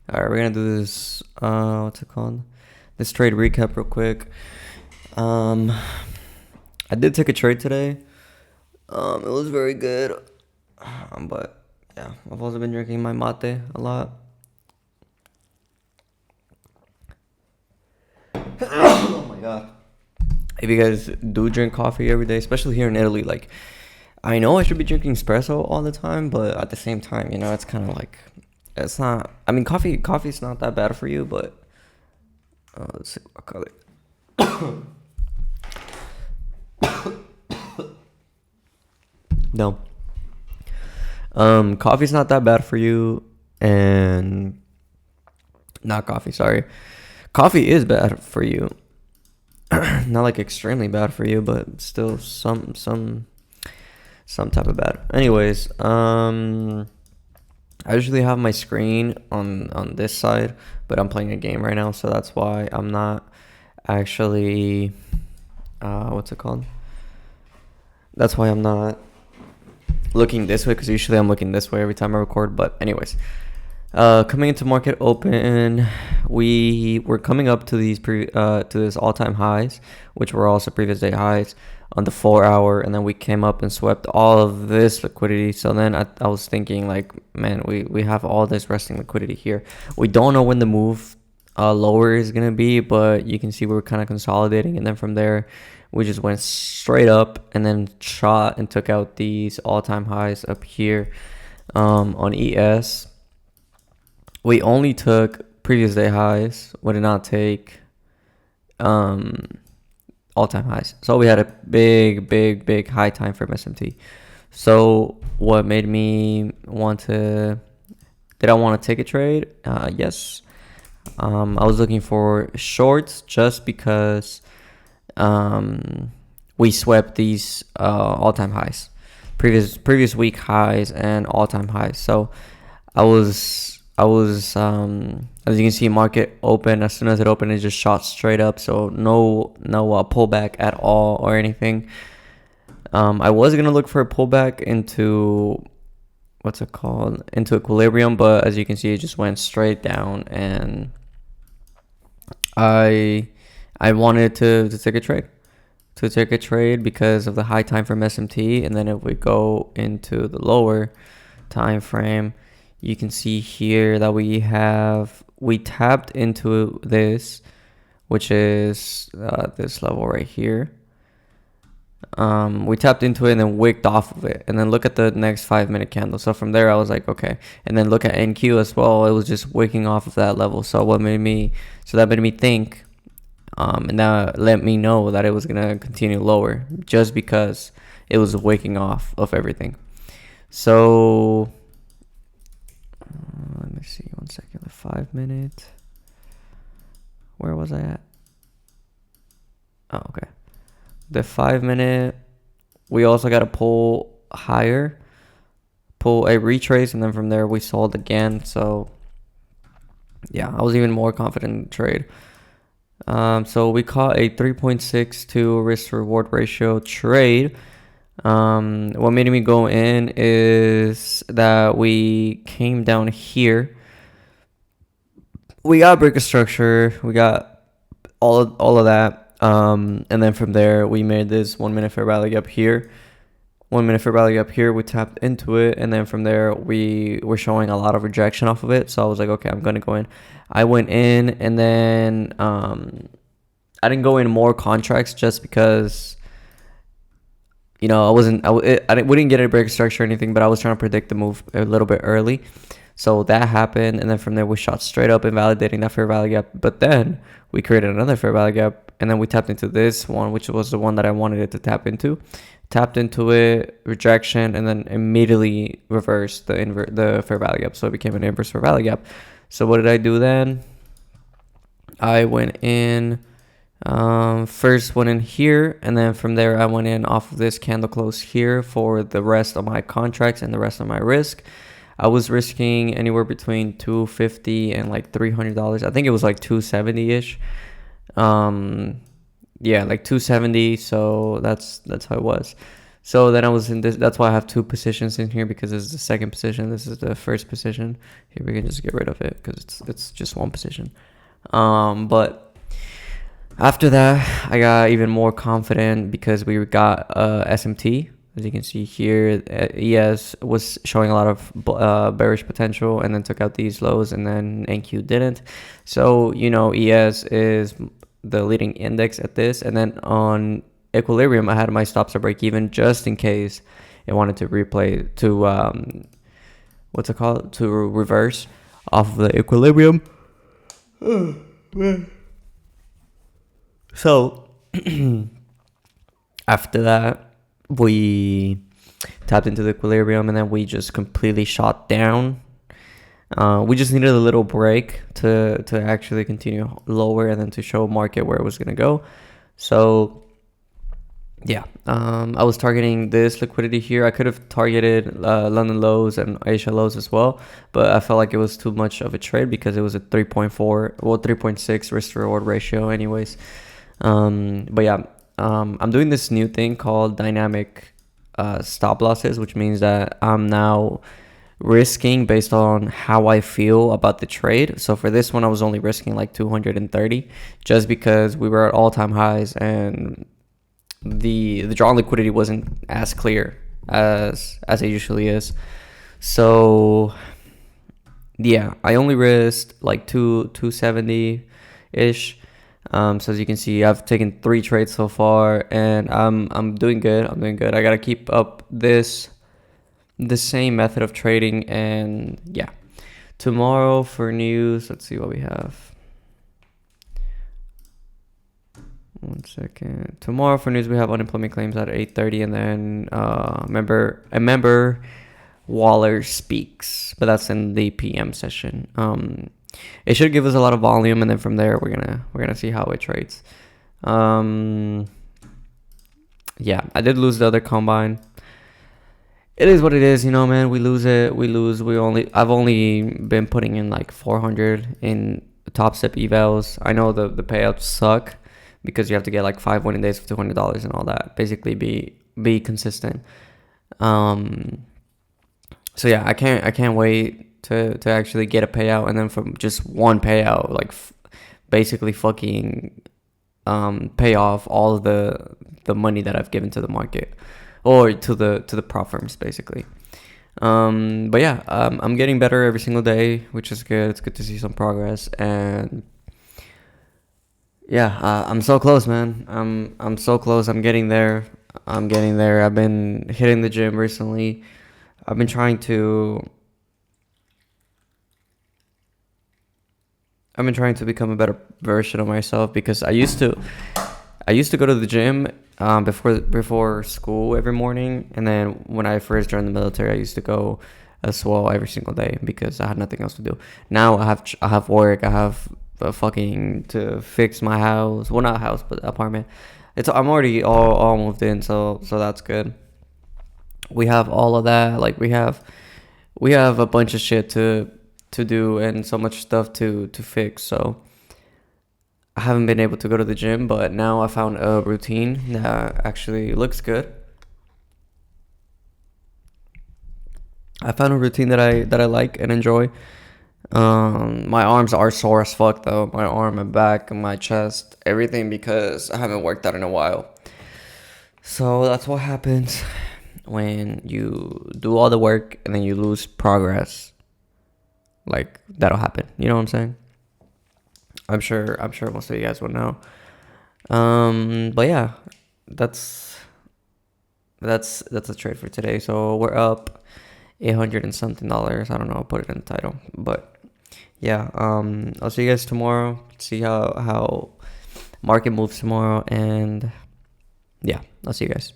All right, we're gonna do this. What's it called? This trade recap real quick. Um, I did take a trade today. It was very good. But yeah, I've also been drinking my mate a lot. Oh my god! If you guys do drink coffee every day, especially here in Italy, like I know I should be drinking espresso all the time, but at the same time, it's kind of like it's not. I mean, coffee's not that bad for you, but let's see what color. No. Coffee's not that bad for you, and not coffee. Sorry, coffee is bad for you. Not like extremely bad for you, but still some type of bad. Anyways, I usually have my screen on this side, but I'm playing a game right now, so that's why I'm not actually what's it called? That's why I'm not looking this way, because usually I'm looking this way every time I record. But anyways, coming into market open, we were coming up to to this all-time highs, which were also previous day highs on the 4 hour, and then we came up and swept all of this liquidity. So then I was thinking, like, man, we have all this resting liquidity here. We don't know when the move lower is gonna be, but you can see we're kind of consolidating, and then from there we just went straight up and then shot and took out these all-time highs up here on ES. We only took previous day highs. We did not take all-time highs. So we had a big high time frame SMT. So what made me want to... Did I want to take a trade? Yes. I was looking for shorts just because we swept these all-time highs, previous week highs and all-time highs. So I was as you can see, market open. As soon as it opened, it just shot straight up. So no pullback at all or anything. I was gonna look for a pullback into into equilibrium, but as you can see, it just went straight down, and I wanted to take a trade because of the high time frame SMT. And then if we go into the lower time frame, you can see here that we tapped into this, which is this level right here. We tapped into it and then wicked off of it, and then look at the next 5-minute candle. So from there I was like, okay. And then look at NQ as well. It was just wicking off of that level. So that made me think, and that let me know that it was gonna continue lower, just because it was waking off of everything. So let me see, 1 second. The 5-minute. Where was I at? Oh, okay. The 5-minute, we also got to pull higher, pull a retrace, and then from there we sold again. So yeah, I was even more confident in the trade. So we caught a 3.62 risk to reward ratio trade. What made me go in is that we came down here. We got break of structure. We got all of that. And then from there, we made this 1 minute fair value up here. 1 minute fair value up here. We tapped into it. And then from there, we were showing a lot of rejection off of it. So I was like, okay, I'm going to go in. I went in, and then I didn't go in more contracts just because, we didn't get a break structure or anything, but I was trying to predict the move a little bit early. So that happened, and then from there we shot straight up, invalidating that fair value gap. But then we created another fair value gap, and then we tapped into this one, which was the one that I wanted it to tap into. Tapped into it, rejection, and then immediately reversed the fair value gap. So it became an inverse fair value gap. So what did I do then? I went in, first went in here, and then from there I went in off of this candle close here for the rest of my contracts and the rest of my risk. I was risking anywhere between $250 and like $300. I think it was like 270-ish. Yeah, like 270. So that's how it was. So then I was in this. That's why I have two positions in here, because this is the second position. This is the first position. Here we can just get rid of it because it's just one position. But after that, I got even more confident because we got SMT. As you can see here, ES was showing a lot of bearish potential and then took out these lows, and then NQ didn't. So, ES is the leading index at this. And then on Equilibrium, I had my stops to break even just in case it wanted to replay to, what's it called? To reverse off of the Equilibrium. So, after that, we tapped into the Equilibrium, and then we just completely shot down. We just needed a little break to actually continue lower and then to show market where it was going to go. So, yeah, I was targeting this liquidity here. I could have targeted London lows and Asia lows as well, but I felt like it was too much of a trade because it was a 3.6 risk to reward ratio anyways. But yeah, I'm doing this new thing called dynamic stop losses, which means that I'm now risking based on how I feel about the trade. So for this one, I was only risking like 230 just because we were at all-time highs and the draw liquidity wasn't as clear as it usually is. So yeah, I only risked like 270 ish. So as you can see, I've taken 3 trades so far, and I'm doing good. I gotta keep up the same method of trading, and yeah. Tomorrow for news, let's see what we have. 1 second. Tomorrow for news, we have unemployment claims at 8:30, and then a member Waller speaks, but that's in the PM session. It should give us a lot of volume, and then from there we're gonna see how it trades. Yeah, I did lose the other combine. It is what it is, man. We lose it. We lose. I've only been putting in like 400 in top step evals. I know the payouts suck because you have to get like 5 winning days for $200 and all that. Basically, be consistent. So yeah, I can't wait to actually get a payout, and then from just one payout, like basically fucking pay off all of the money that I've given to the market or to the prop firms basically. But yeah, I'm getting better every single day, which is good. It's good to see some progress, and yeah, I'm so close, man. I'm so close. I'm getting there. I've been hitting the gym recently. I've been trying to become a better version of myself, because I used to go to the gym before school every morning, and then when I first joined the military, I used to go as well every single day because I had nothing else to do. Now I have work. I have fucking to fix my house. Well, not house, but apartment. I'm already all moved in, so that's good. We have all of that. Like we have a bunch of shit to do and so much stuff to fix. So I haven't been able to go to the gym, but now I found a routine that actually looks good. I found a routine that I like and enjoy. My arms are sore as fuck though. My arm, my back, and my chest, everything, because I haven't worked out in a while. So that's what happens when you do all the work and then you lose progress. Like that'll happen. You know what I'm saying? I'm sure most of you guys will know. But yeah, that's a trade for today. So we're up $800 and something. I don't know. I'll put it in the title. But yeah, I'll see you guys tomorrow. See how market moves tomorrow, and yeah, I'll see you guys.